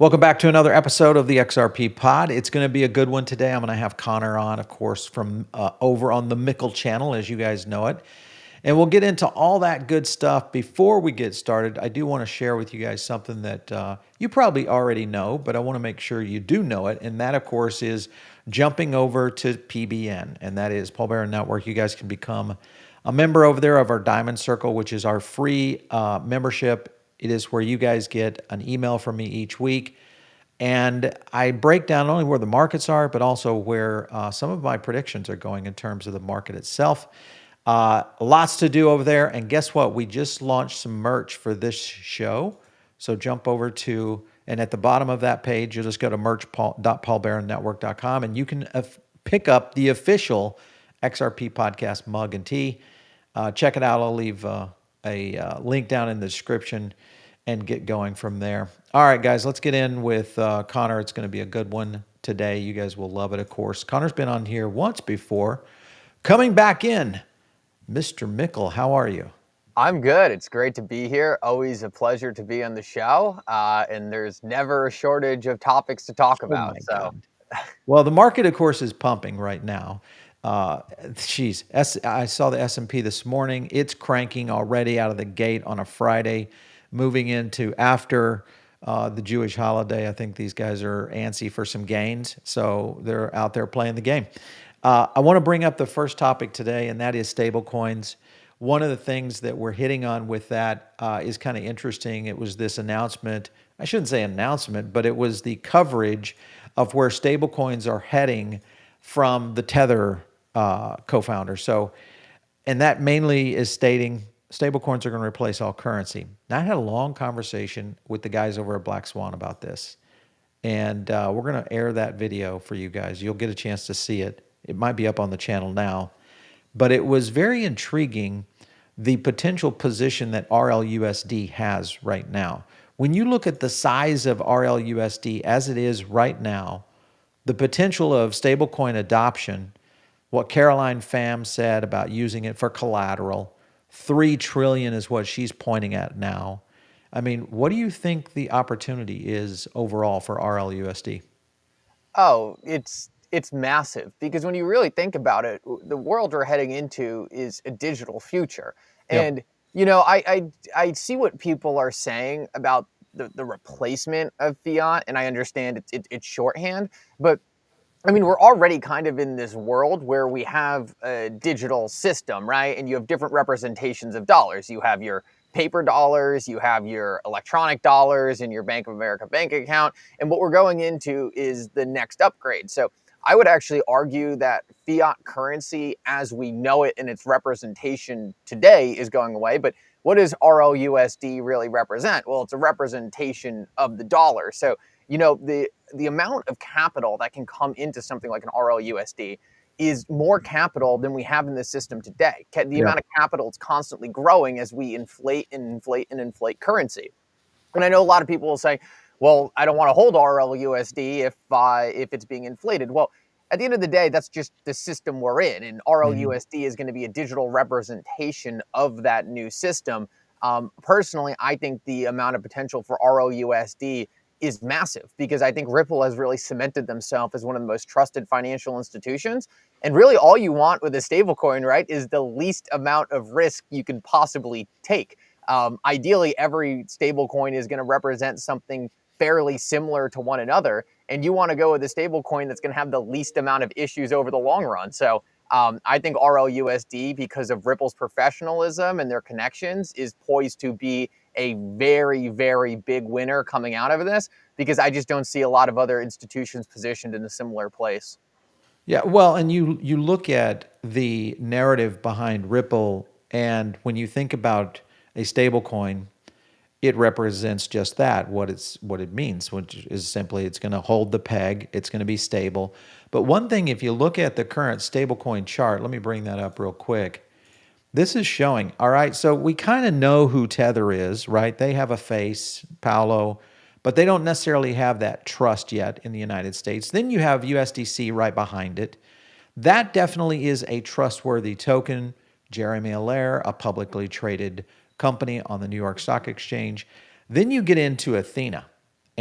Welcome back to another episode of the XRP Pod. It's going to be a good one today. I'm going to have Connor on, of course, from over on the Mickle channel, as you guys know it. And we'll get into all that good stuff. Before we get started, I do want to share with you guys something that you probably already know, but I want to make sure you do know it. And that, of course, is jumping over to PBN, and that is Paul Barron Network. You guys can become a member over there of our Diamond Circle, which is our free membership. It is where you guys get an email from me each week. And I break down not only where the markets are, but also where some of my predictions are going in terms of the market itself. Lots to do over there. And guess what? We just launched some merch for this show. So jump over to, and at the bottom of that page, you'll just go to merch.paulbarronnetwork.com and you can pick up the official XRP podcast mug and tee. Check it out. I'll leave a link down in the description and get going from there. All right, guys, let's get in with Connor. It's going to be a good one today. You guys will love it, of course. Connor's been on here once before. Coming back in, Mr. Mickle, how are you? I'm good. It's great to be here. Always a pleasure to be on the show. And there's never a shortage of topics to talk Oh, about. my So, God. Well, the market, of course, is pumping right now. Geez, I saw the S&P this morning. It's cranking already out of the gate on a Friday, moving into after the Jewish holiday. I think these guys are antsy for some gains, so they're out there playing the game. I want to bring up the first topic today, and that is stablecoins. One of the things that we're hitting on with that is kind of interesting. It was this announcement. I shouldn't say announcement, but it was the coverage of where stablecoins are heading from the Tether co-founder. So, and that mainly is stating stablecoins are going to replace all currency. Now, I had a long conversation with the guys over at Black Swan about this, and we're going to air that video for you guys. You'll get a chance to see it. It might be up on the channel now, but it was very intriguing, the potential position that RLUSD has right now. When you look at the size of RLUSD as it is right now, the potential of stablecoin adoption, what Caroline Pham said about using it for collateral, 3 trillion is what she's pointing at now. I mean, what do you think the opportunity is overall for RLUSD? it's massive because when you really think about it, the world we're heading into is a digital future. Yep. And, I see what people are saying about the replacement of fiat, and I understand it's shorthand, but I mean, we're already kind of in this world where we have a digital system, right? And you have different representations of dollars. You have your paper dollars, you have your electronic dollars in your Bank of America bank account. And what we're going into is the next upgrade. So I would actually argue that fiat currency as we know it in its representation today is going away. But what does RLUSD really represent? Well, it's a representation of the dollar. So the amount of capital that can come into something like an RLUSD is more capital than we have in the system today. The Yeah. amount of capital is constantly growing as we inflate and inflate and inflate currency. And I know a lot of people will say, well, I don't want to hold RLUSD if it's being inflated. Well, at the end of the day, that's just the system we're in. And Mhm. RLUSD is going to be a digital representation of that new system. Personally, I think the amount of potential for RLUSD is massive because I think Ripple has really cemented themselves as one of the most trusted financial institutions. And really, all you want with a stablecoin, right, is the least amount of risk you can possibly take. Ideally, every stablecoin is going to represent something fairly similar to one another, and you want to go with a stablecoin that's going to have the least amount of issues over the long run. So I think RLUSD, because of Ripple's professionalism and their connections, is poised to be a very, very big winner coming out of this because I just don't see a lot of other institutions positioned in a similar place. Yeah, well, and you look at the narrative behind Ripple, and when you think about a stable coin, it represents just that, what it means, which is simply it's going to hold the peg, it's going to be stable. But one thing, if you look at the current stablecoin chart, let me bring that up real quick. This is showing, all right, so we kind of know who Tether is, right? They have a face, Paolo, but they don't necessarily have that trust yet in the United States. Then you have USDC right behind it. That definitely is a trustworthy token. Jeremy Allaire, a publicly traded company on the New York Stock Exchange. Then you get into Athena.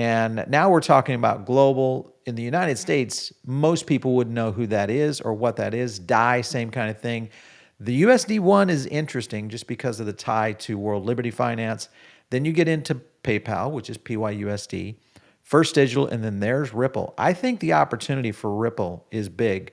And now we're talking about global. In the United States, most people would know who that is or what that is. DAI, same kind of thing. The USD one is interesting just because of the tie to World Liberty Finance. Then you get into PayPal, which is PYUSD, First Digital, and then there's Ripple. I think the opportunity for Ripple is big,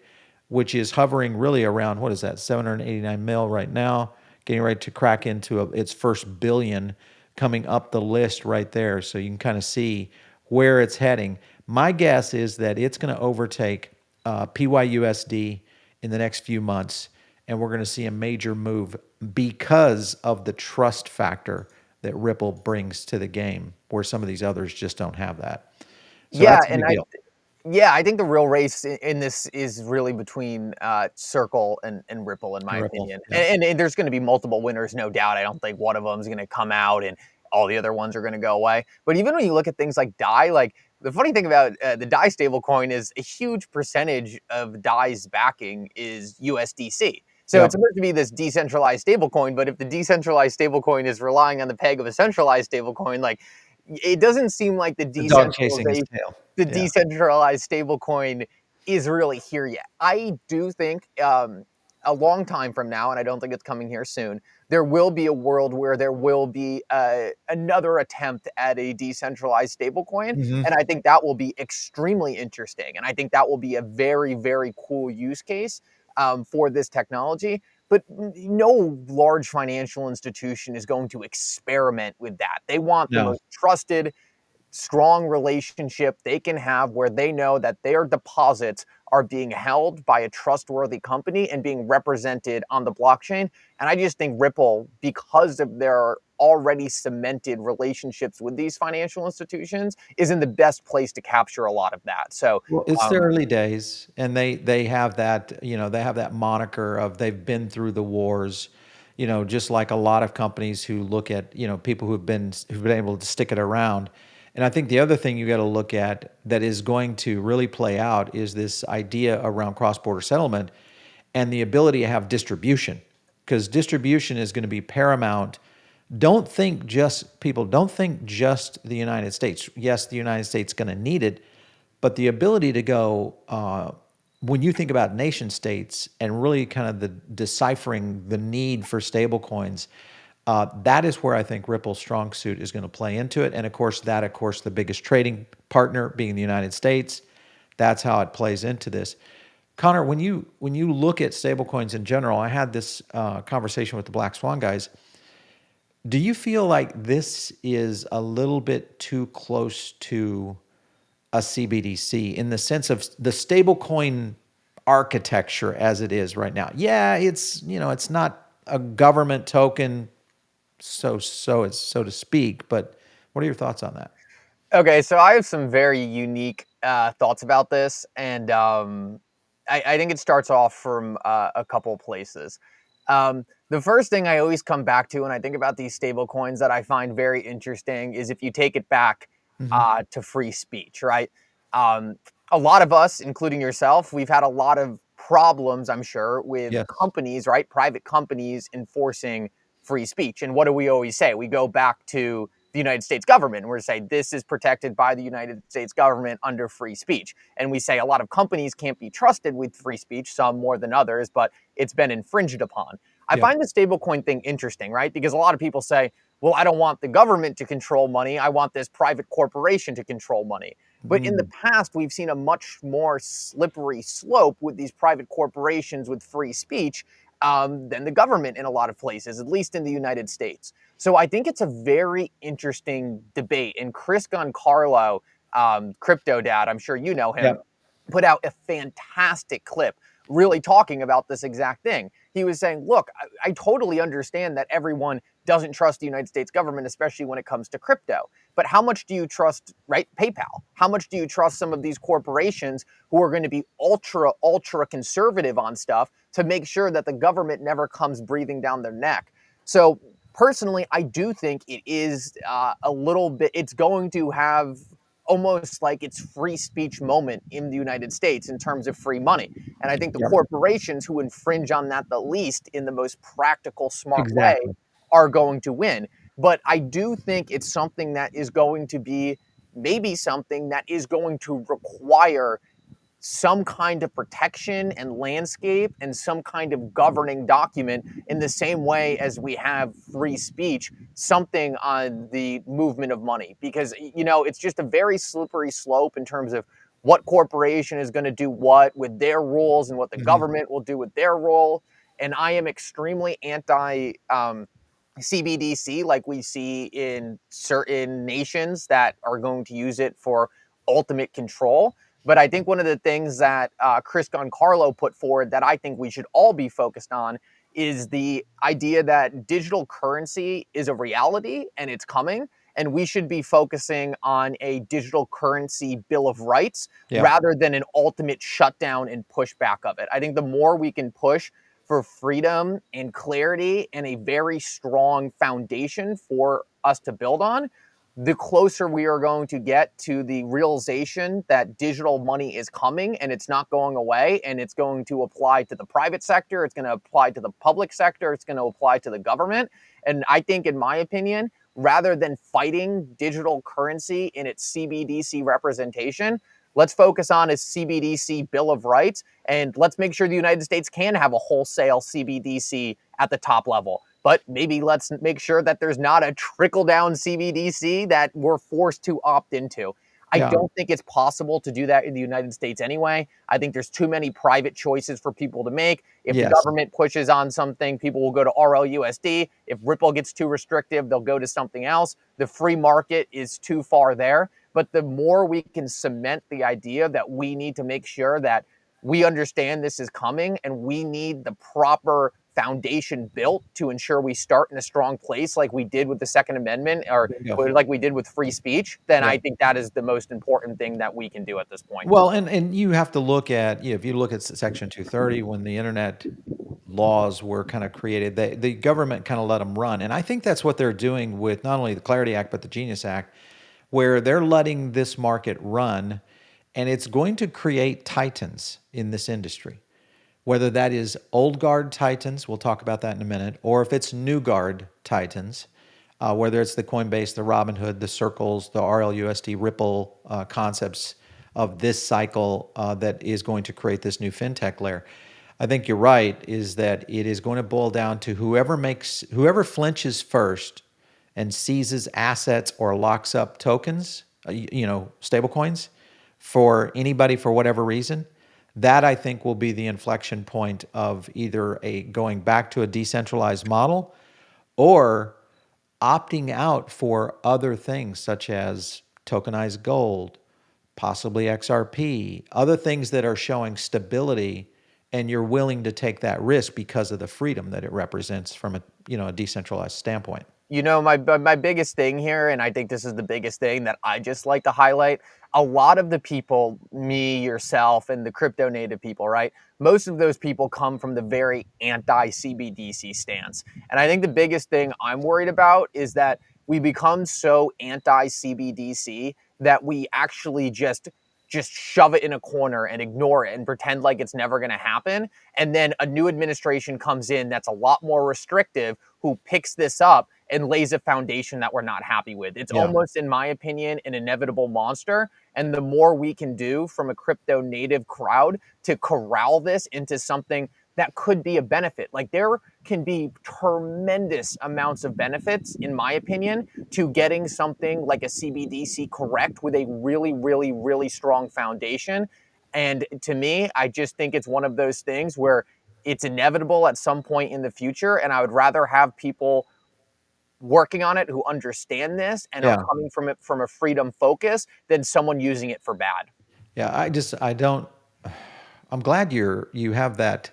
which is hovering really around, what is that, 789 mil right now, getting ready to crack into its first billion, coming up the list right there. So you can kind of see where it's heading. My guess is that it's going to overtake PYUSD in the next few months, and we're going to see a major move because of the trust factor that Ripple brings to the game, where some of these others just don't have that. So Yeah, that's a and big deal. I think the real race in this is really between Circle and Ripple, in my And Ripple, opinion. yeah. And there's going to be multiple winners, no doubt. I don't think one of them is going to come out and all the other ones are going to go away. But even when you look at things like DAI, like the funny thing about the DAI stablecoin is a huge percentage of DAI's backing is USDC. So it's Yep. supposed to be this decentralized stablecoin, but if the decentralized stablecoin is relying on the peg of a centralized stablecoin, like it doesn't seem like The dog chasing his tail. the Yeah. decentralized stablecoin is really here yet. I do think a long time from now, and I don't think it's coming here soon, there will be a world where there will be another attempt at a decentralized stablecoin. Hmm. And I think that will be extremely interesting. And I think that will be a very, very cool use case for this technology. But no large financial institution is going to experiment with that. They want the No. most trusted, strong relationship they can have where they know that their deposits are being held by a trustworthy company and being represented on the blockchain. And I just think Ripple, because of their already cemented relationships with these financial institutions, is in the best place to capture a lot of that. So, Well, it's the um, early days, and they have that, they have that moniker of they've been through the wars, just like a lot of companies who look at, people who've been able to stick it around. And I think the other thing you got to look at that is going to really play out is this idea around cross-border settlement and the ability to have distribution, because distribution is going to be paramount. Don't think just the United States. Yes, the United States is going to need it, but the ability to go, when you think about nation states and really kind of the deciphering the need for stable coins, that is where I think Ripple's strong suit is going to play into it. And of course, the biggest trading partner being the United States, that's how it plays into this. Connor, when you look at stablecoins in general, I had this conversation with the Black Swan guys. Do you feel like this is a little bit too close to a CBDC in the sense of the stablecoin architecture as it is right now? Yeah, it's not a government token, so to speak. But what are your thoughts on that? Okay, so I have some very unique thoughts about this, and I think it starts off from a couple places. The first thing I always come back to when I think about these stable coins that I find very interesting is if you take it back Hmm. to free speech, right? Um, a lot of us, including yourself, we've had a lot of problems, I'm sure, with Yes. companies, right? Private companies enforcing free speech. And what do we always say? We go back to the United States government. We're saying this is protected by the United States government under free speech. And we say a lot of companies can't be trusted with free speech, some more than others, but it's been infringed upon. I Yep. find the stablecoin thing interesting, right? Because a lot of people say, well, I don't want the government to control money. I want this private corporation to control money. But in the Mm. past, we've seen a much more slippery slope with these private corporations with free speech than the government in a lot of places, at least in the United States. So I think it's a very interesting debate. And Chris Goncarlo, Crypto Dad, I'm sure you know him, Yep. put out a fantastic clip really talking about this exact thing. He was saying, look, I totally understand that everyone doesn't trust the United States government, especially when it comes to crypto. But how much do you trust, right? PayPal. How much do you trust some of these corporations who are going to be ultra conservative on stuff to make sure that the government never comes breathing down their neck? So personally, I do think it is a little bit, it's going to have almost like its free speech moment in the United States in terms of free money. And I think the Yep. corporations who infringe on that the least in the most practical, smart way Exactly. are going to win. But I do think it's something that is going to be may be something that is going to require some kind of protection and landscape and some kind of governing document in the same way as we have free speech, something on the movement of money. Because, it's just a very slippery slope in terms of what corporation is going to do what with their rules and what the Mhm. government will do with their role. And I am extremely anti CBDC, like we see in certain nations that are going to use it for ultimate control. But I think one of the things that Chris Goncarlo put forward that I think we should all be focused on is the idea that digital currency is a reality and it's coming. And we should be focusing on a digital currency bill of rights Yeah. rather than an ultimate shutdown and pushback of it. I think the more we can push for freedom and clarity and a very strong foundation for us to build on, the closer we are going to get to the realization that digital money is coming and it's not going away, and it's going to apply to the private sector, it's going to apply to the public sector, it's going to apply to the government. And I think, in my opinion, rather than fighting digital currency in its CBDC representation, let's focus on a CBDC Bill of Rights, and let's make sure the United States can have a wholesale CBDC at the top level. But maybe let's make sure that there's not a trickle down CBDC that we're forced to opt into. I Yeah. don't think it's possible to do that in the United States anyway. I think there's too many private choices for people to make. If the Yes. government pushes on something, people will go to RLUSD. If Ripple gets too restrictive, they'll go to something else. The free market is too far there. But the more we can cement the idea that we need to make sure that we understand this is coming and we need the proper foundation built to ensure we start in a strong place, like we did with the Second Amendment, or Bingo. like we did with free speech, then Yeah. I think that is the most important thing that we can do at this point. Well, and you have to look at, if you look at Section 230, when the internet laws were kind of created, the government kind of let them run. And I think that's what they're doing with not only the Clarity Act, but the Genius Act, where they're letting this market run, and it's going to create titans in this industry. Whether that is old guard titans, we'll talk about that in a minute, or if it's new guard titans, whether it's the Coinbase, the Robinhood, the Circles, the RLUSD, Ripple concepts of this cycle that is going to create this new fintech layer. I think you're right, is that it is going to boil down to whoever flinches first and seizes assets or locks up tokens, stablecoins, for anybody for whatever reason. That, I think, will be the inflection point of either a going back to a decentralized model or opting out for other things such as tokenized gold, possibly XRP, other things that are showing stability, and you're willing to take that risk because of the freedom that it represents from a decentralized standpoint. My biggest thing here, and I think this is the biggest thing that I just like to highlight, a lot of the people, me, yourself, and the crypto native people, right? Most of those people come from the very anti CBDC stance. And I think the biggest thing I'm worried about is that we become so anti CBDC that we actually just shove it in a corner and ignore it and pretend like it's never going to happen. And then a new administration comes in that's a lot more restrictive, who picks this up and lays a foundation that we're not happy with. It's Yeah. almost, in my opinion, an inevitable monster. And the more we can do from a crypto native crowd to corral this into something that could be a benefit. Like, there can be tremendous amounts of benefits, in my opinion, to getting something like a CBDC correct with a really, really, really strong foundation. And to me, I just think it's one of those things where it's inevitable at some point in the future. And I would rather have people working on it who understand this and are Yeah. coming from it from a freedom focus than someone using it for bad. Yeah. I don't, I'm glad you have that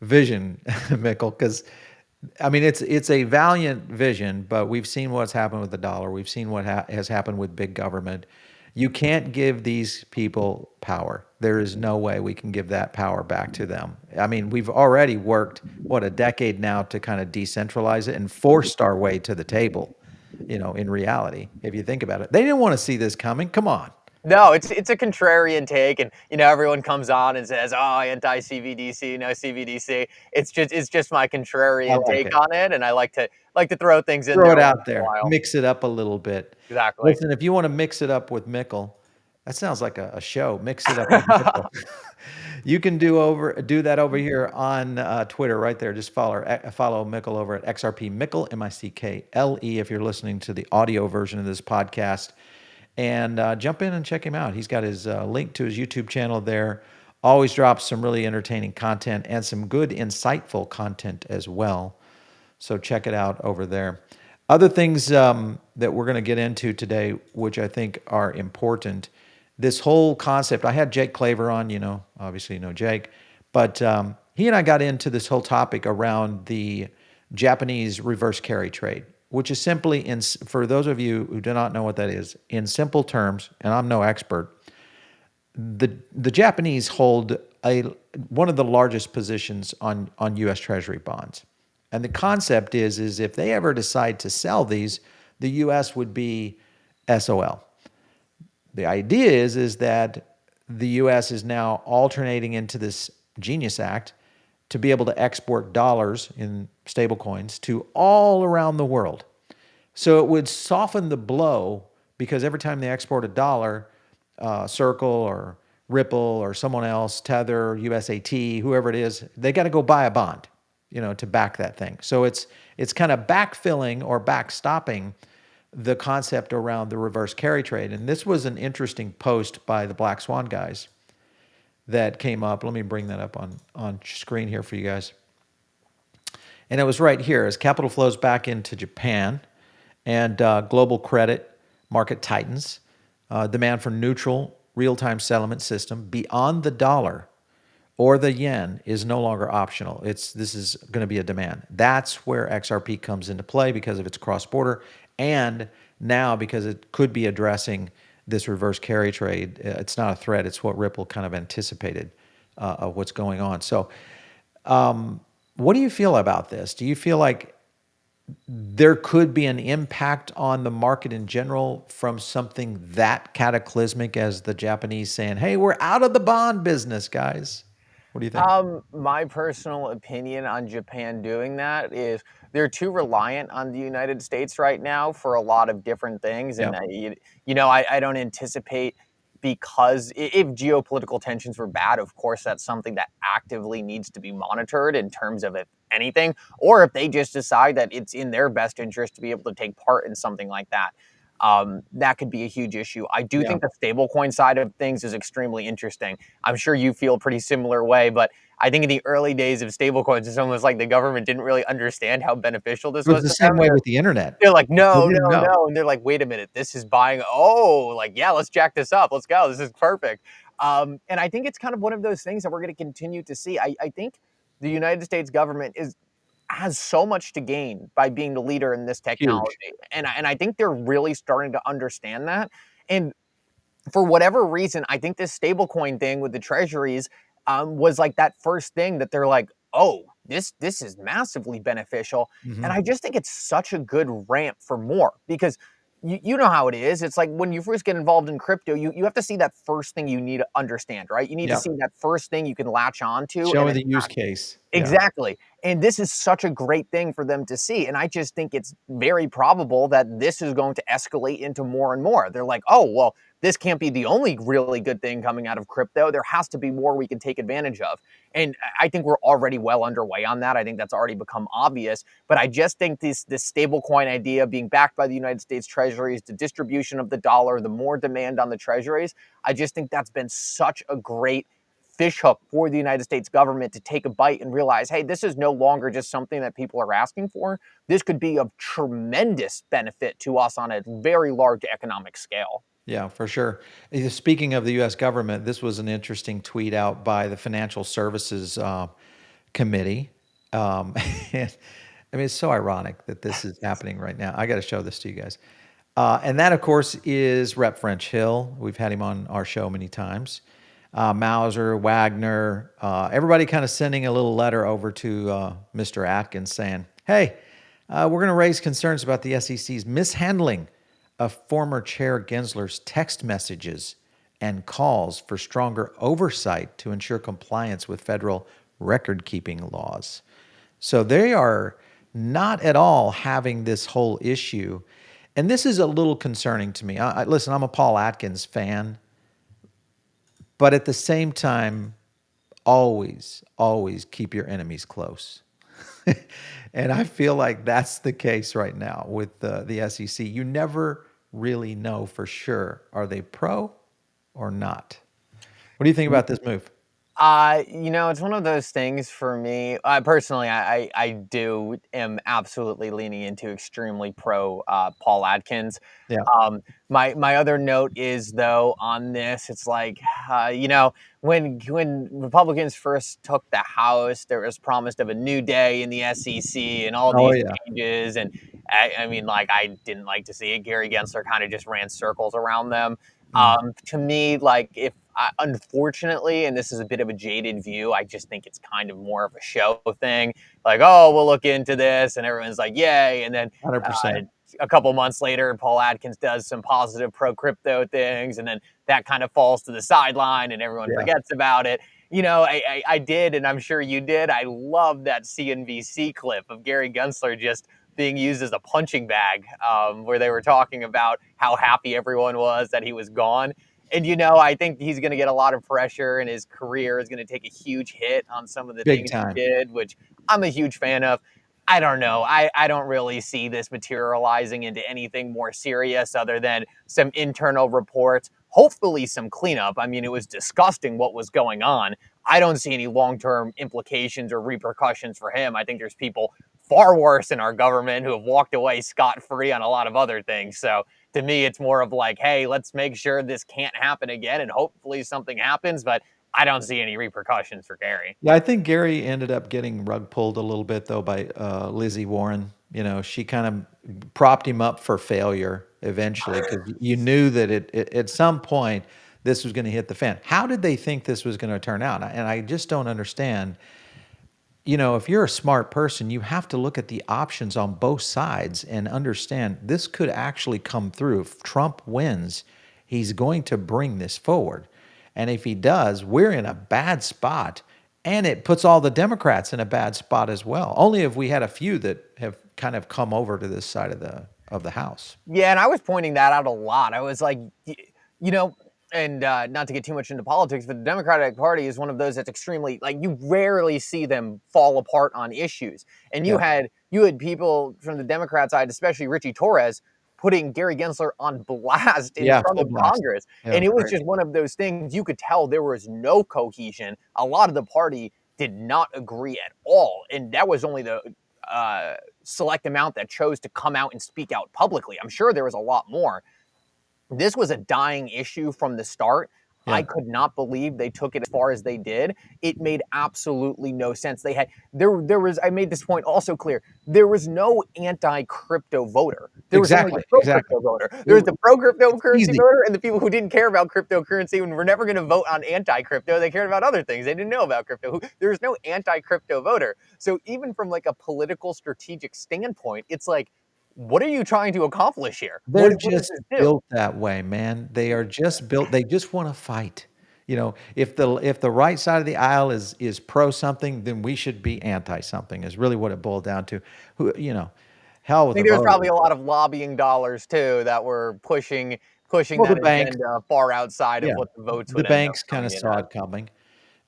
vision, Mickle, because I mean it's a valiant vision, but we've seen what's happened with the dollar. We've seen what has happened with big government. You can't give these people power. There is no way we can give that power back to them. I mean, we've already worked a decade now to kind of decentralize it and forced our way to the table. In reality, if you think about it, they didn't want to see this coming. Come on. No, it's a contrarian take, and everyone comes on and says, "Oh, anti CBDC, no CBDC." It's just my I contrarian like take it. on it, and I like to throw things in Throw there it once out in a there. while. Mix it up a little bit. Exactly. Listen, if you wanna mix it up with Mickle, that sounds like a show. Mix it up with Mickle. You can do that over here on, Twitter right there. Just follow Mickle over at XRP Mickle, Mickle, if you're listening to the audio version of this podcast. And, jump in and check him out. He's got his, link to his YouTube channel there. Always drops some really entertaining content and some good, insightful content as well. So check it out over there. Other things that we're going to get into today, which I think are important, this whole concept. I had Jake Claver on, obviously you know Jake, but he and I got into this whole topic around the Japanese reverse carry trade, which is simply, for those of you who do not know what that is, in simple terms, and I'm no expert, the Japanese hold one of the largest positions on U.S. Treasury bonds, and the concept is if they ever decide to sell these, the U.S. would be SOL. The idea is that the U.S. is now alternating into this Genius Act to be able to export dollars in stablecoins to all around the world. So it would soften the blow because every time they export a dollar, Circle or Ripple or someone else, Tether, USAT, whoever it is, they got to go buy a bond, to back that thing. So it's kind of backfilling or backstopping the concept around the reverse carry trade. And this was an interesting post by the Black Swan guys that came up. Let me bring that up on screen here for you guys. And it was right here as capital flows back into Japan and global credit market tightens. Demand for neutral real-time settlement system beyond the dollar or the yen is no longer optional. This is going to be a demand. That's where XRP comes into play because of its cross-border, and now because it could be addressing this reverse carry trade. It's not a threat. It's what Ripple kind of anticipated of what's going on. So, what do you feel about this? Do you feel like there could be an impact on the market in general from something that cataclysmic as the Japanese saying, "Hey, we're out of the bond business, guys"? What do you think? My personal opinion on Japan doing that is they're too reliant on the United States right now for a lot of different things, and Yep. I don't anticipate because if geopolitical tensions were bad, of course that's something that actively needs to be monitored in terms of if anything, or if they just decide that it's in their best interest to be able to take part in something like that. That could be a huge issue. I do Yeah. think the stablecoin side of things is extremely interesting. I'm sure you feel a pretty similar way, but I think in the early days of stablecoins, it's almost like the government didn't really understand how beneficial this It was was the to them. same way with the internet. They're like, They no, didn't no, know. no. And they're like, wait a minute, this is buying. Oh, like, yeah, let's jack this up. Let's go. This is perfect. And I think it's kind of one of those things that we're going to continue to see. I think the United States government has so much to gain by being the leader in this technology. Huge. And I think they're really starting to understand that. And for whatever reason, I think this stablecoin thing with the treasuries was like that first thing that they're like, oh, this is massively beneficial. And Mhm. I just think it's such a good ramp for more because you know how it is. It's like when you first get involved in crypto, you have to see that first thing you need to understand, right? You need to Yeah. see that first thing you can latch on to Show and me then the use case. Yeah. exactly. And this is such a great thing for them to see. And I just think it's very probable that this is going to escalate into more and more. They're like, oh, well, this can't be the only really good thing coming out of crypto. There has to be more we can take advantage of. And I think we're already well underway on that. I think that's already become obvious. But I just think this stable coin idea being backed by the United States treasuries, the distribution of the dollar, the more demand on the treasuries, I just think that's been such a great fishhook for the United States government to take a bite and realize, hey, this is no longer just something that people are asking for. This could be of tremendous benefit to us on a very large economic scale. Yeah, for sure. Speaking of the U.S. government, this was an interesting tweet out by the Financial Services Committee. And, I mean, it's so ironic that this is happening right now. I got to show this to you guys. And that, of course, is Rep. French Hill. We've had him on our show many times. Mauser, Wagner, everybody kind of sending a little letter over to Mr. Atkins saying, hey, we're going to raise concerns about the SEC's mishandling of former Chair Gensler's text messages and calls for stronger oversight to ensure compliance with federal record-keeping laws. So they are not at all having this whole issue. And this is a little concerning to me. Listen, I'm a Paul Atkins fan, but at the same time, always, always keep your enemies close. And I feel like that's the case right now with the SEC. You never really know for sure. Are they pro or not? What do you think about this move? It's one of those things for me. Personally, I am absolutely leaning into extremely pro Paul Atkins. Yeah. My other note is though on this, it's like when Republicans first took the House, there was promised of a new day in the SEC and all Oh these yeah. changes, and I mean, like I didn't like to see it. Gary Gensler kind of just ran circles around them. Mm. To me, like if unfortunately, and this is a bit of a jaded view, I just think it's kind of more of a show thing. Like, oh, we'll look into this, and everyone's like, yay. And then 100%. a couple months later, Paul Atkins does some positive pro crypto things, and then that kind of falls to the sideline, and everyone Yeah. forgets about it. I did, and I'm sure you did. I love that CNBC clip of Gary Gensler just being used as a punching bag, where they were talking about how happy everyone was that he was gone. And I think he's going to get a lot of pressure, and his career is going to take a huge hit on some of the Big things he time. did, which I'm a huge fan of. I don't know. I don't really see this materializing into anything more serious other than some internal reports, hopefully some cleanup. I mean, it was disgusting what was going on. I don't see any long-term implications or repercussions for him. I think there's people far worse in our government who have walked away scot-free on a lot of other things. So to me, it's more of like, hey, let's make sure this can't happen again, and hopefully something happens. But I don't see any repercussions for Gary. Yeah, I think Gary ended up getting rug pulled a little bit though by Lizzie Warren. She kind of propped him up for failure eventually because you knew that it at some point this was going to hit the fan. How did they think this was going to turn out? And I just don't understand. If you're a smart person, you have to look at the options on both sides and understand this could actually come through. If Trump wins, he's going to bring this forward. And if he does, we're in a bad spot. And it puts all the Democrats in a bad spot as well. Only if we had a few that have kind of come over to this side of the house. Yeah, and I was pointing that out a lot. I was like, you know, and not to get too much into politics, but the Democratic Party is one of those that's extremely like you rarely see them fall apart on issues. And you Yeah. had people from the Democrat side, especially Richie Torres, putting Gary Gensler on blast in Yeah, front full of blast. Congress. Yeah, it And was it was crazy. just one of those things you could tell there was no cohesion. A lot of the party did not agree at all. And that was only the select amount that chose to come out and speak out publicly. I'm sure there was a lot more. This was a dying issue from the start. I Yeah. could not believe they took it as far as they did. It made absolutely no sense. There was I made this point also clear. There was no anti-crypto voter. There was only the Exactly. Exactly. pro-crypto voter. There was It- the pro-cryptocurrency Easy. voter and the people who didn't care about cryptocurrency and were never going to vote on anti-crypto. They cared about other things. They didn't know about crypto. There was no anti-crypto voter. So even from like a political strategic standpoint, it's like, what are you trying to accomplish here? They're What does just this do? built that way, man. They are just built they just wanna fight. If the right side of the aisle is pro something, then we should be anti something is really what it boiled down to. Hell I with the think there's voters. probably a lot of lobbying dollars too that were pushing Well, the that banks, agenda far outside of yeah, what the votes the would end up banks kinda coming in saw as. it coming,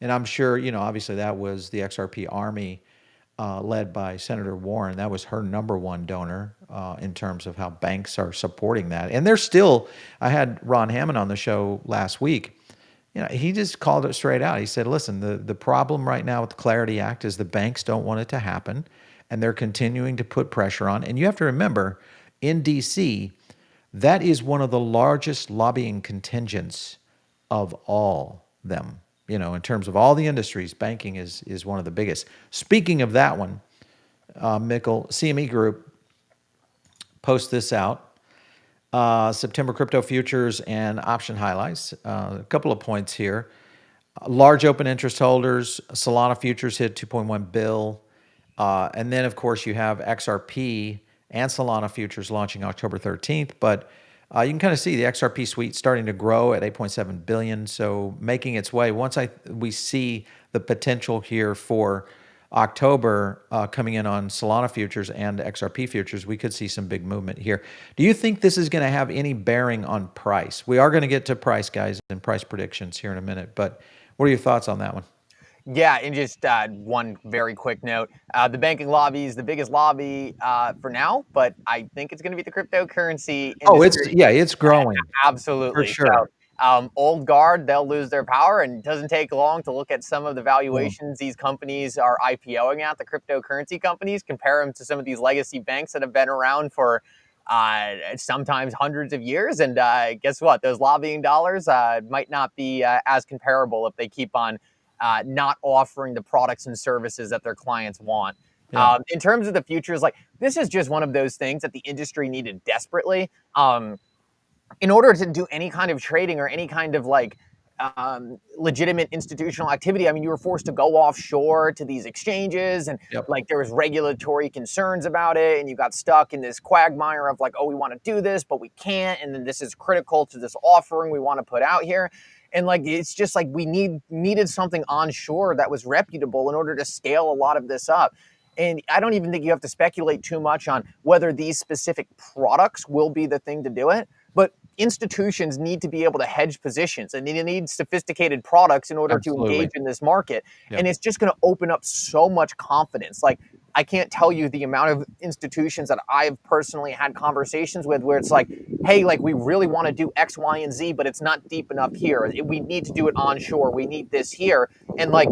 and I'm sure, obviously that was the XRP Army, led by Senator Warren. That was her number one donor in terms of how banks are supporting that. And they're still, I had Ron Hammond on the show last week. He just called it straight out. He said, listen, the problem right now with the Clarity Act is the banks don't want it to happen, and they're continuing to put pressure on. And you have to remember, in DC, that is one of the largest lobbying contingents of all them. In terms of all the industries, banking is one of the biggest. Speaking of that one, Mickle, CME Group posts this out. September crypto futures and option highlights. A couple of points here. Large open interest holders, Solana futures hit 2.1 bill. And then, of course, you have XRP and Solana futures launching October 13th. But You can kind of see the XRP suite starting to grow at 8.7 billion. So making its way. Once we see the potential here for October coming in on Solana futures and XRP futures, we could see some big movement here. Do you think this is going to have any bearing on price? We are going to get to price, guys, and price predictions here in a minute. But what are your thoughts on that one? Yeah, and just one very quick note. The banking lobby is the biggest lobby for now, but I think it's going to be the cryptocurrency Oh, industry. it's growing for Absolutely. So, sure. old guard, they'll lose their power, and it doesn't take long to look at some of the Yeah. valuations these companies are IPOing at, the cryptocurrency companies, compare them to some of these legacy banks that have been around for sometimes hundreds of years. And guess what? Those lobbying dollars might not be as comparable if they keep on not offering the products and services that their clients want. Yeah. In terms of the futures, like this is just one of those things that the industry needed desperately. In order to do any kind of trading or any kind of like legitimate institutional activity, I mean, you were forced to go offshore to these exchanges, and Yep. like there was regulatory concerns about it, and you got stuck in this quagmire of like, oh, we want to do this, but we can't, and then this is critical to this offering we want to put out here. And like it's just like we needed something onshore that was reputable in order to scale a lot of this up. And I don't even think you have to speculate too much on whether these specific products will be the thing to do it. But institutions need to be able to hedge positions, and they need sophisticated products in order to engage Absolutely. in this market. And Yep. it's just going to open up so much confidence. Like, I can't tell you the amount of institutions that I've personally had conversations with where it's like, hey, like we really want to do X, Y, and Z, but it's not deep enough here. We need to do it onshore. We need this here. And like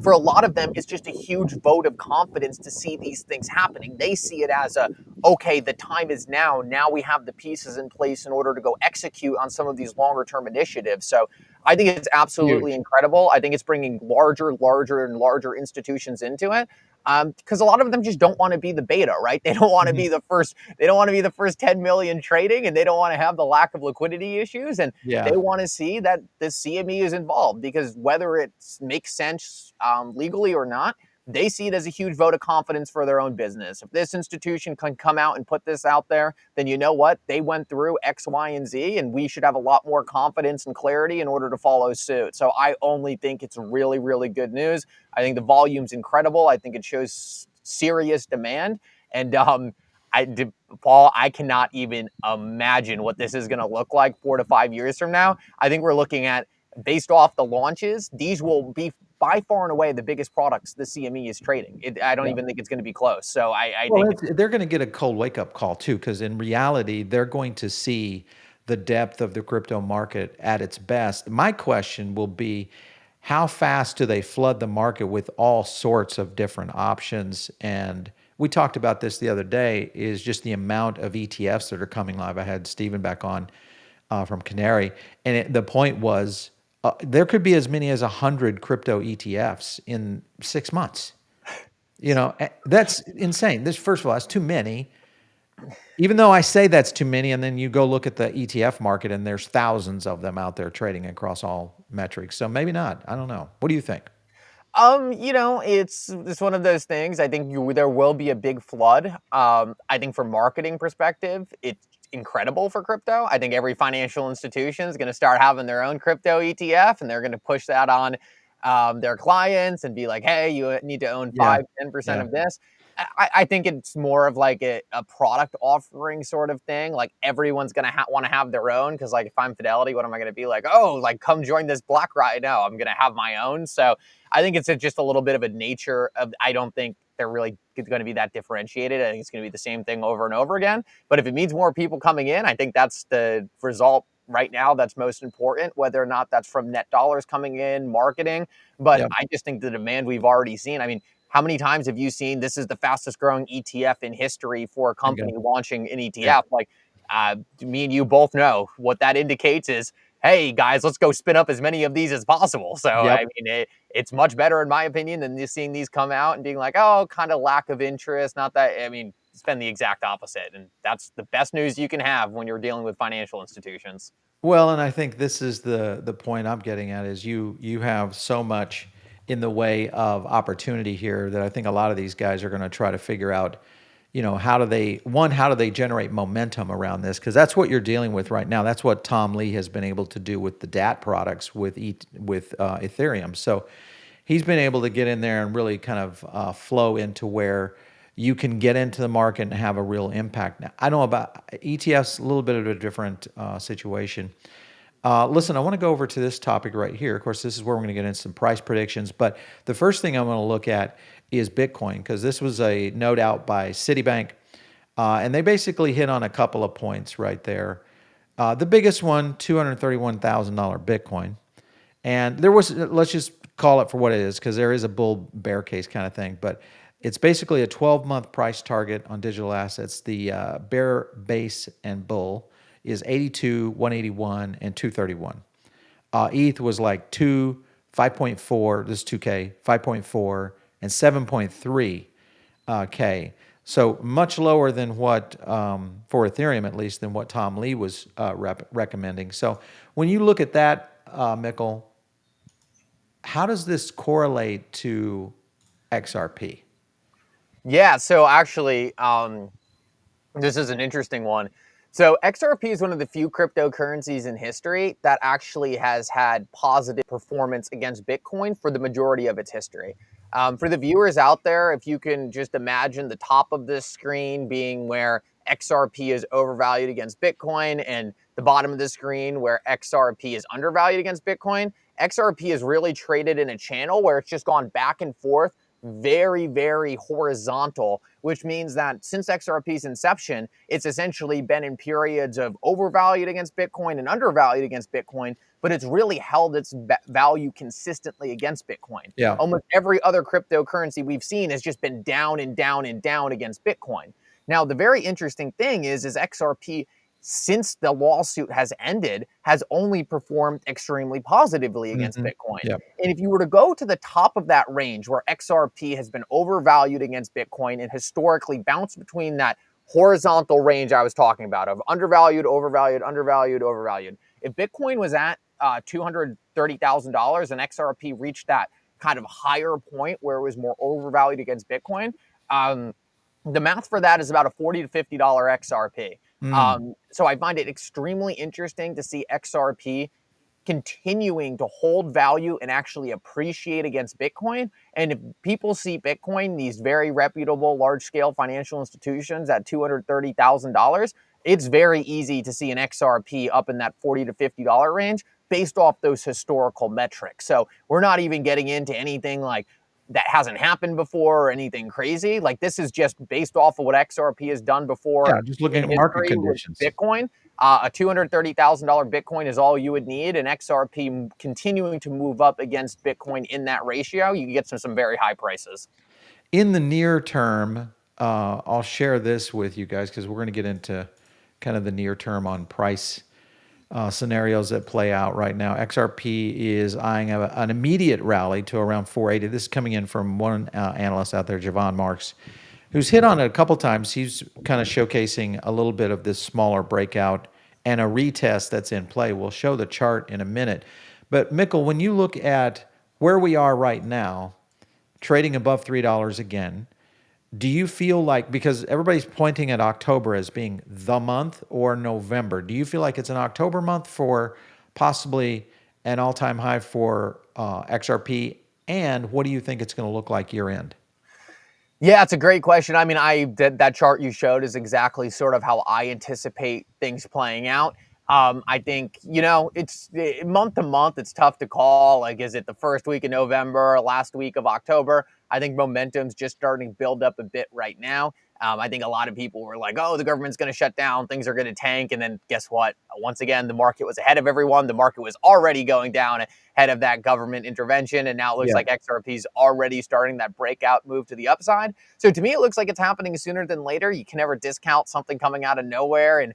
for a lot of them, it's just a huge vote of confidence to see these things happening. They see it as a, okay, the time is now. Now we have the pieces in place in order to go execute on some of these longer term initiatives. So I think it's absolutely Huge. incredible. I think it's bringing larger, and larger institutions into it. Because a lot of them just don't want to be the beta, right? They don't want to Mhm. be the first. They don't want to be the first 10 million trading, and they don't want to have the lack of liquidity issues. And they Yeah. want to see that the CME is involved, because whether it makes sense legally or not, they see it as a huge vote of confidence for their own business. If this institution can come out and put this out there, then you know what? They went through X, Y, and Z, and we should have a lot more confidence and clarity in order to follow suit. So I only think it's really, really good news. I think the volume's incredible. I think it shows serious demand. And Paul, I cannot even imagine what this is going to look like 4 to 5 years from now. I think we're looking at, based off the launches, these will be by far and away the biggest products the CME is trading. I don't Yeah. even think it's going to be close. So I Well, think they're going to get a cold wake up call too, because in reality, they're going to see the depth of the crypto market at its best. My question will be, how fast do they flood the market with all sorts of different options? And we talked about this the other day, is just the amount of ETFs that are coming live. I had Steven back on from Canary, and the point was there could be as many as 100 crypto ETFs in 6 months. That's insane. This, first of all, that's too many. Even though I say that's too many, and then you go look at the ETF market, and there's thousands of them out there trading across all metrics. So maybe not. I don't know. What do you think? it's one of those things. I think there will be a big flood. I think from marketing perspective, it's incredible for crypto. I think every financial institution is going to start having their own crypto ETF, and they're going to push that on their clients and be like, hey, you need to own Yeah, 5, 10% yeah, of this. I think it's more of like a product offering sort of thing. Like everyone's gonna want to have their own, because like if I'm Fidelity, what am I gonna be like? Oh, like come join this BlackRock? No, I'm gonna have my own. So I think it's just a little bit of a nature of. I don't think they're really going to be that differentiated. I think it's going to be the same thing over and over again. But if it means more people coming in, I think that's the result right now that's most important, whether or not that's from net dollars coming in, marketing. But yeah. I just think the demand we've already seen. I mean, how many times have you seen this is the fastest growing ETF in history for a Bingo. company launching an Yeah. ETF? Like, me and you both know what that indicates is, hey guys, let's go spin up as many of these as possible. So Yep. I mean, it's much better in my opinion than just seeing these come out and being like, oh, kind of lack of interest. Not that, I mean, it's been the exact opposite, and that's the best news you can have when you're dealing with financial institutions. Well, and I think this is the point I'm getting at, is you have so much in the way of opportunity here that I think a lot of these guys are going to try to figure out, how do they generate momentum around this? Because that's what you're dealing with right now. That's what Tom Lee has been able to do with the DAT products with Ethereum. So he's been able to get in there and really kind of flow into where you can get into the market and have a real impact. Now, I know about ETFs, a little bit of a different situation. Listen, I want to go over to this topic right here. Of course, this is where we're going to get into some price predictions. But the first thing I'm going to look at is Bitcoin, because this was a note out by Citibank. And they basically hit on a couple of points right there. The biggest one, $231,000 Bitcoin. And there was, let's just call it for what it is, because there is a bull bear case kind of thing. But it's basically a 12-month price target on digital assets. The bear, base, and bull is 82, 181, and 231. ETH was like 2, 5.4, this is 2K, 5.4, and 7.3 K. So much lower than what, for Ethereum at least, than what Tom Lee was recommending. So when you look at that, Mickle, how does this correlate to XRP? Yeah, so actually, this is an interesting one. So XRP is one of the few cryptocurrencies in history that actually has had positive performance against Bitcoin for the majority of its history. For the viewers out there, if you can just imagine the top of this screen being where XRP is overvalued against Bitcoin and the bottom of the screen where XRP is undervalued against Bitcoin, XRP is really traded in a channel where it's just gone back and forth, very, very horizontal, which means that since XRP's inception, it's essentially been in periods of overvalued against Bitcoin and undervalued against Bitcoin, but it's really held its value consistently against Bitcoin. Yeah. Almost every other cryptocurrency we've seen has just been down and down and down against Bitcoin. Now, the very interesting thing is XRP, since the lawsuit has ended, has only performed extremely positively against Mm-hmm. Bitcoin. Yeah. And if you were to go to the top of that range where XRP has been overvalued against Bitcoin and historically bounced between that horizontal range I was talking about of undervalued, overvalued, undervalued, overvalued. If Bitcoin was at $230,000 and XRP reached that kind of higher point where it was more overvalued against Bitcoin, the math for that is about a $40 to $50 XRP. Mm. So I find it extremely interesting to see XRP continuing to hold value and actually appreciate against Bitcoin. And if people see Bitcoin, these very reputable large-scale financial institutions at $230,000, it's very easy to see an XRP up in that $40 to $50 range based off those historical metrics. So we're not even getting into anything like that hasn't happened before or anything crazy. Like this is just based off of what XRP has done before Yeah, just looking in at market history with conditions. Bitcoin. A $230,000 Bitcoin is all you would need, and XRP continuing to move up against Bitcoin in that ratio, you can get some very high prices. In the near term, I'll share this with you guys because we're going to get into kind of the near term on price scenarios that play out right now. XRP is eyeing an immediate rally to around 480. This is coming in from one analyst out there, Javon Marks, who's hit on it a couple times. He's kind of showcasing a little bit of this smaller breakout and a retest that's in play. We'll show the chart in a minute. But Mickle, when you look at where we are right now, trading above $3 again, do you feel like, because everybody's pointing at October as being the month or November, do you feel like it's an October month for possibly an all-time high for XRP? And what do you think it's going to look like year end? Yeah, it's a great question. I mean, that chart you showed is exactly sort of how I anticipate things playing out. I think, it's month to month, it's tough to call. Like, is it the first week of November or last week of October? I think momentum's just starting to build up a bit right now. I think a lot of people were like, oh, the government's going to shut down, things are going to tank. And then guess what? Once again, the market was ahead of everyone. The market was already going down ahead of that government intervention. And now it looks Yeah. like XRP's already starting that breakout move to the upside. So to me, it looks like it's happening sooner than later. You can never discount something coming out of nowhere and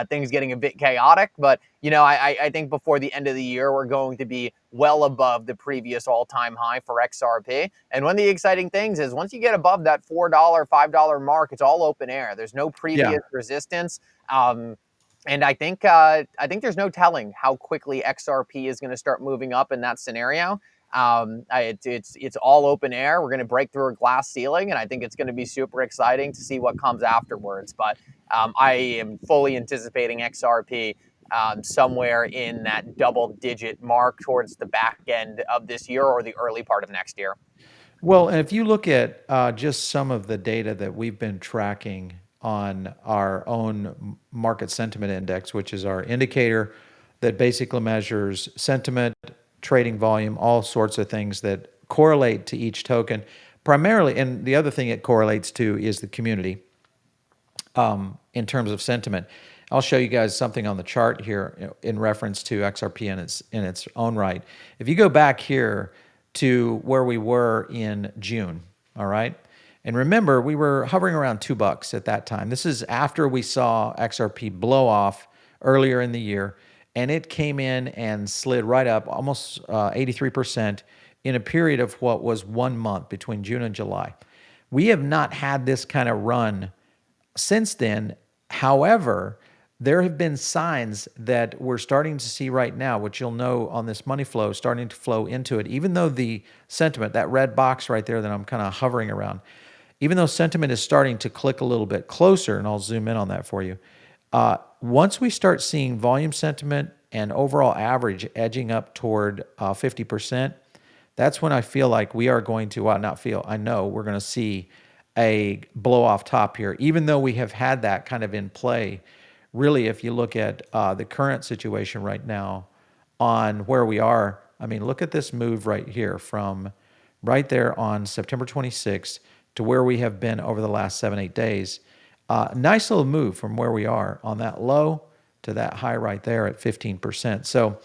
things getting a bit chaotic. But, I think before the end of the year, we're going to be well above the previous all-time high for XRP. And one of the exciting things is once you get above that $4, $5 mark, it's all open air. There's no Yeah. previous resistance. And I think there's no telling how quickly XRP is going to start moving up in that scenario. It's all open air. We're going to break through a glass ceiling, and I think it's going to be super exciting to see what comes afterwards. But I am fully anticipating XRP somewhere in that double-digit mark towards the back end of this year or the early part of next year. Well, and if you look at just some of the data that we've been tracking on our own market sentiment index, which is our indicator that basically measures sentiment, trading volume, all sorts of things that correlate to each token, primarily. And the other thing it correlates to is the community in terms of sentiment. I'll show you guys something on the chart here in reference to XRP in its own right. If you go back here to where we were in June, all right? And remember, we were hovering around $2 at that time. This is after we saw XRP blow off earlier in the year, and it came in and slid right up almost 83% in a period of what was 1 month between June and July. We have not had this kind of run since then. However, there have been signs that we're starting to see right now, which you'll know on this money flow, starting to flow into it. Even though the sentiment, that red box right there that I'm kind of hovering around, even though sentiment is starting to click a little bit closer, and I'll zoom in on that for you, once we start seeing volume sentiment and overall average edging up toward 50%, that's when I feel like we are going to, well, not feel, I know we're going to see a blow off top here, even though we have had that kind of in play. Really, if you look at the current situation right now on where we are, I mean, look at this move right here from right there on September 26th to where we have been over the last 7-8 days. Nice little move from where we are on that low to that high right there at 15%. So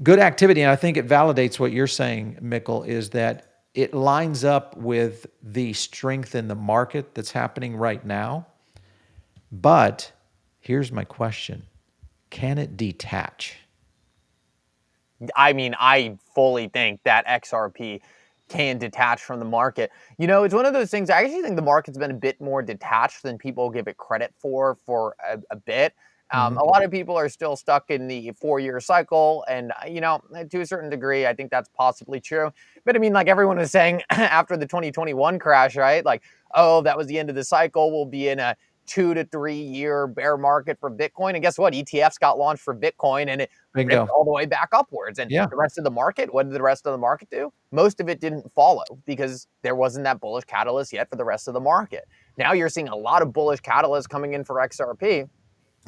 good activity. And I think it validates what you're saying, Mickle, is that it lines up with the strength in the market that's happening right now. But here's my question. Can it detach? I mean, I fully think that XRP can detach from the market. You know, it's one of those things. I actually think the market's been a bit more detached than people give it credit for a bit. Mm-hmm. A lot of people are still stuck in the 4-year cycle. And, you know, to a certain degree, I think that's possibly true. But I mean, like everyone was saying after the 2021 crash, right? Like, oh, that was the end of the cycle. We'll be in a 2 to 3 year bear market for Bitcoin. And guess what? ETFs got launched for Bitcoin and it ripped Bingo. all the way back upwards. And Yeah. the rest of the market, what did the rest of the market do? Most of it didn't follow because there wasn't that bullish catalyst yet for the rest of the market. Now you're seeing a lot of bullish catalysts coming in for XRP.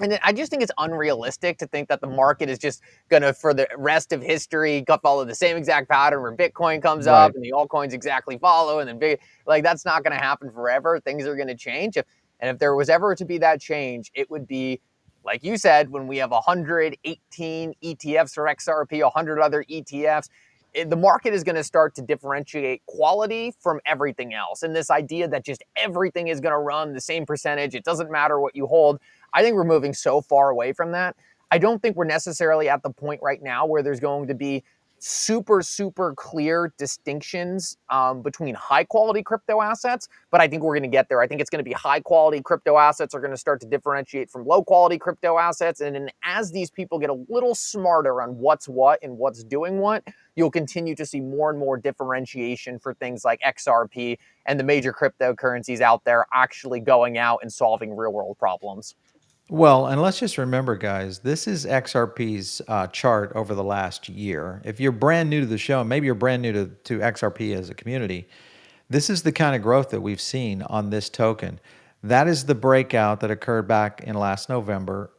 And I just think it's unrealistic to think that the market is just going to, for the rest of history, follow the same exact pattern where Bitcoin comes up Right. and the altcoins exactly follow. And then, that's not going to happen forever. Things are going to change. And if there was ever to be that change, it would be, like you said, when we have 118 ETFs for XRP, 100 other ETFs, the market is going to start to differentiate quality from everything else. And this idea that just everything is going to run the same percentage, it doesn't matter what you hold. I think we're moving so far away from that. I don't think we're necessarily at the point right now where there's going to be super, super clear distinctions between high quality crypto assets, but I think we're going to get there. I think it's going to be high quality crypto assets are going to start to differentiate from low quality crypto assets. And then as these people get a little smarter on what's what and what's doing what, you'll continue to see more and more differentiation for things like XRP and the major cryptocurrencies out there actually going out and solving real world problems. Well, and let's just remember, guys, this is XRP's chart over the last year. If you're brand new to the show, maybe you're brand new to XRP as a community, this is the kind of growth that we've seen on this token. That is the breakout that occurred back in last November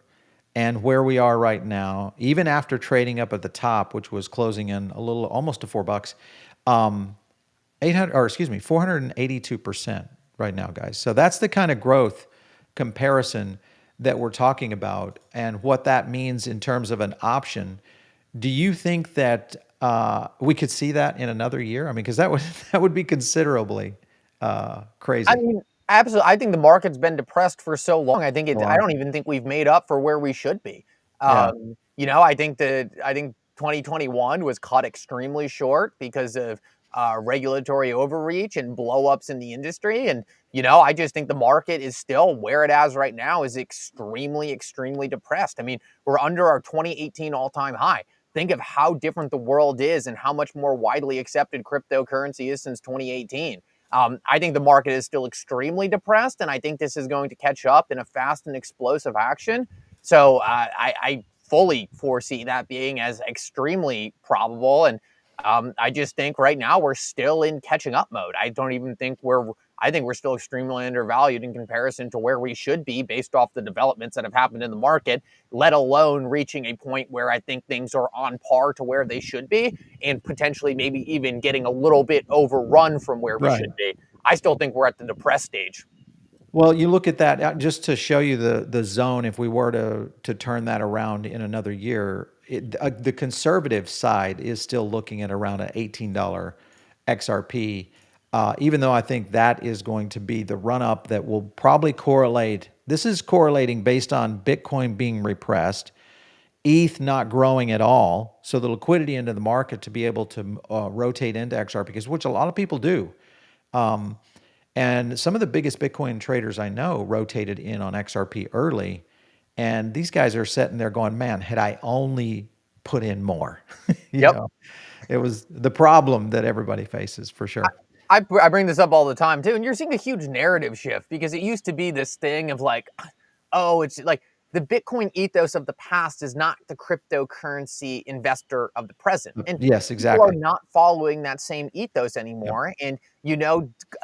and where we are right now, even after trading up at the top, which was closing in a little, almost to $4, 800, or excuse me, 482% right now, guys. So that's the kind of growth comparison that we're talking about and what that means in terms of an option. Do you think that we could see that in another year? I mean, because that would that would be considerably I crazy. mean, absolutely. I think the market's been depressed for so long. I Wow. don't even think we've made up for where we should be. Yeah. I think 2021 was cut extremely short because of regulatory overreach and blowups in the industry. And, I just think the market is still where it is right now is extremely, extremely depressed. I mean, we're under our 2018 all-time high. think of how different the world is and how much more widely accepted cryptocurrency is since 2018. I think the market is still extremely depressed, and I think this is going to catch up in a fast and explosive action. So I fully foresee that being as extremely probable. And I just think right now we're still in catching up mode. I don't even think I think we're still extremely undervalued in comparison to where we should be based off the developments that have happened in the market, let alone reaching a point where I think things are on par to where they should be and potentially maybe even getting a little bit overrun from where we Right. should be. I still think we're at the depressed stage. Well, you look at that just to show you the zone. If we were to turn that around in another year, the conservative side is still looking at around an $18 XRP. Even though I think that is going to be the run up that will probably correlate. This is correlating based on Bitcoin being repressed, ETH not growing at all. So the liquidity into the market to be able to rotate into XRP, because which a lot of people do. And some of the biggest Bitcoin traders I know rotated in on XRP early. And these guys are sitting there going, man, had I only put in more, you Yep. know, it was the problem that everybody faces for sure. I bring this up all the time too, and you're seeing a huge narrative shift because it used to be this thing of like, oh, it's like the Bitcoin ethos of the past is not the cryptocurrency investor of the present, and Yes, people are exactly. not following that same ethos Yep. anymore. And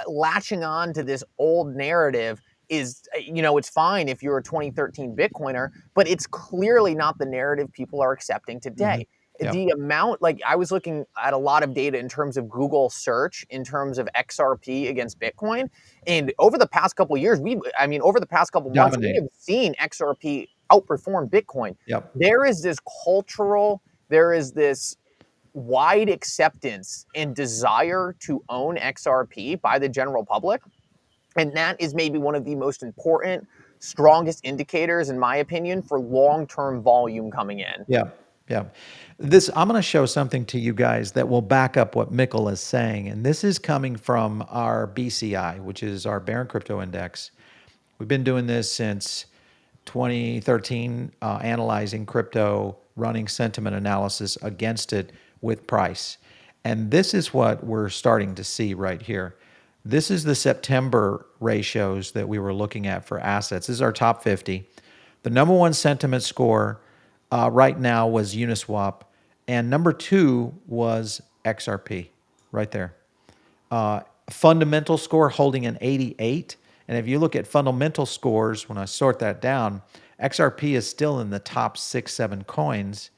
latching on to this old narrative is, it's fine if you're a 2013 Bitcoiner, but it's clearly not the narrative people are accepting Hmm. today. Yep. The amount, like I was looking at a lot of data in terms of Google search, in terms of XRP against Bitcoin. And over the past couple of years, over the past couple of months, we Dominate. have seen XRP outperform Bitcoin. Yep. There is this there is this wide acceptance and desire to own XRP by the general public. And that is maybe one of the most important, strongest indicators, in my opinion, for long term volume coming in. Yeah, yeah. This I'm going to show something to you guys that will back up what Mickle is saying, and this is coming from our BCI, which is our Barron Crypto Index. We've been doing this since 2013, analyzing crypto, running sentiment analysis against it with price, and this is what we're starting to see right here. This is the September ratios that we were looking at for assets. This is our top 50. The number one sentiment score right now was Uniswap, and number two was XRP, right there. Fundamental score holding an 88. And if you look at fundamental scores, when I sort that down, XRP is still in the top 6, 7 coins.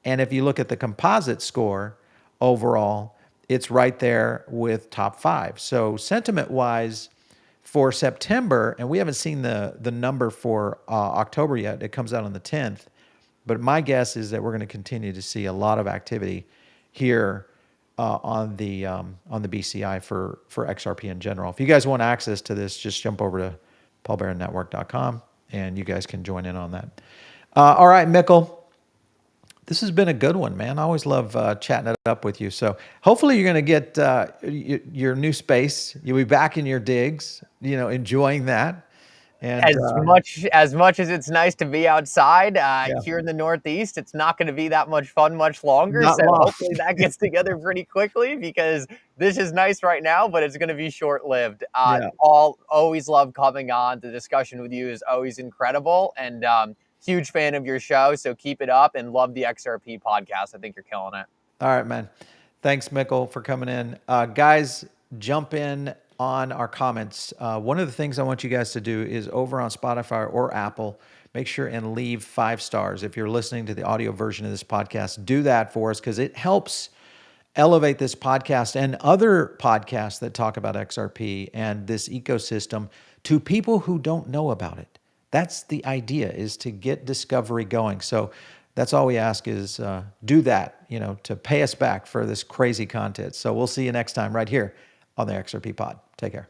And if you look at the composite score overall, it's right there with top 5. So sentiment wise, for September, and we haven't seen the number for October yet. It comes out on the 10th. But my guess is that we're going to continue to see a lot of activity here on the BCI for XRP in general. If you guys want access to this, just jump over to paulbarronnetwork.com and you guys can join in on that. All right, Mickle. This has been a good one, man. I always love chatting it up with you. So hopefully you're going to get your new space. You'll be back in your digs, enjoying that. And As much as it's nice to be outside yeah, here in the Northeast, it's not going to be that much fun much longer. not So long. hopefully that gets together pretty quickly because this is nice right now, but it's going to be short lived. Yeah. Paul, always love coming on. The discussion with you is always incredible, and huge fan of your show. So keep it up, and love the XRP podcast. I think you're killing it. All right, man. Thanks, Mickle, for coming in. Guys, jump in on our comments. One of the things I want you guys to do is over on Spotify or Apple, make sure and leave 5 stars. If you're listening to the audio version of this podcast, do that for us because it helps elevate this podcast and other podcasts that talk about XRP and this ecosystem to people who don't know about it. That's the idea, is to get discovery going. So that's all we ask is do that, to pay us back for this crazy content. So we'll see you next time right here on the XRP Pod. Take care.